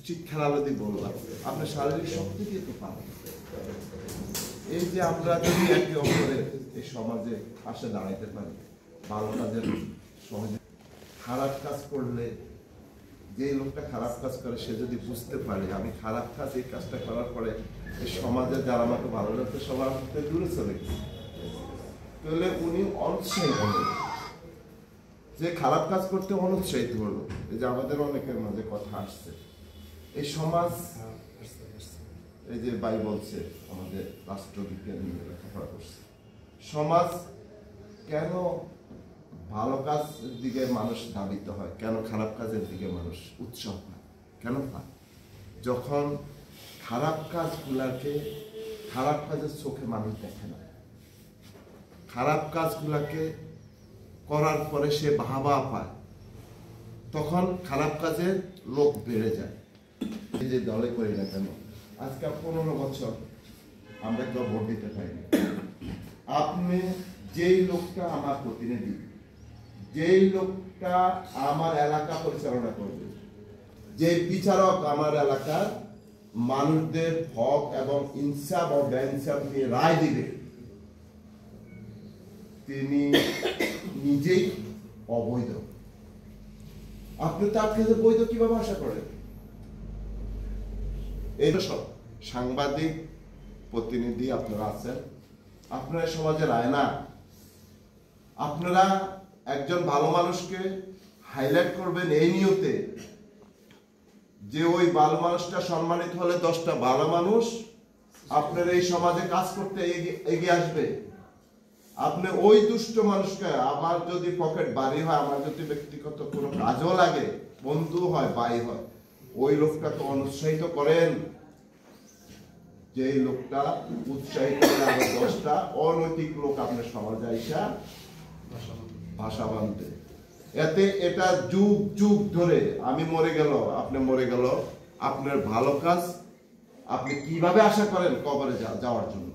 শিক্ষার আলো দিয়ে বললাম, আপনার শারীরিক শক্তি দিয়ে তো পারেন। এই যে আমরা যদি একে অপরের এই সমাজে পাশে দাঁড়াইতে পারি, ভালো কাজের সহজে, খারাপ কাজ করলে যে লোকটা খারাপ কাজ করে সে যদি বুঝতে পারে আমি খারাপ কাজ, এই কাজটা করার পরে এই সমাজে যারা আমাকে ভালো লাগতো সবার হাতে দূরে চলে গেছে, তাহলে উনি অনুৎসাহিত হলেন, যে খারাপ কাজ করতে অনুৎসাহিত হলো। এই যে আমাদের অনেকের মাঝে কথা আসছে, এই সমাজ, এই যে ভাই বলছে আমাদের রাষ্ট্রবিজ্ঞান নিয়ে লেখাপড়া করছে, সমাজ কেন ভালো কাজের দিকে মানুষ ধাবিত হয়, কেন খারাপ কাজের দিকে মানুষ উৎসাহ পায়, কেন পায়? যখন খারাপ কাজগুলাকে খারাপ কাজের চোখে মানুষ দেখে না, খারাপ কাজগুলাকে করার পরে সে বাহবা পায়, তখন খারাপ কাজের লোক বেড়ে যায়। এই যে দলে করি না কেন, আজকে 15 বছর আমরা কেউ ভোট দিতে পারিনি। আপনি যেই লোকটা আমার প্রতিনিধি, যেই লোকটা আমার এলাকা পরিচালনা করবে, যে বিচারক আমার এলাকার মানুষদের হক এবং ইনসাফ ও বেইনসাফ নিয়ে রায় দিবে, তিনি নিজেই অবৈধ। আপনি তার কাছে বৈধ কিভাবে আশা করেন? এই সব সাংবাদিক প্রতিনিধি আপনারা আছেন, আপনারা সমাজের আয়না। আপনারা একজন ভালো মানুষকে হাইলাইট করবেন এই নিয়তে যে ওই ভালো মানুষটা সম্মানিত হলে 10টা ভালো মানুষ আপনার এই সমাজে কাজ করতে এগিয়ে আসবে। আপনি ওই দুষ্ট মানুষকে, আমার যদি পকেট বাড়ি হয়, আমার যদি ব্যক্তিগত কোনো কাজও লাগে, বন্ধু হয়, ভাই হয়, ওই লোকটাকে অনুৎসাহিত করেন। যে লোকটা উৎসাহিত করে 10টা অনৈতিক লোক আপনার সমাজে আইসা ভাষা বাঁধবে, এতে এটা যুগ যুগ ধরে আমি মরে গেল, আপনি মরে গেল, আপনার ভালো কাজ আপনি কিভাবে আশা করেন কবরে যাওয়ার জন্য?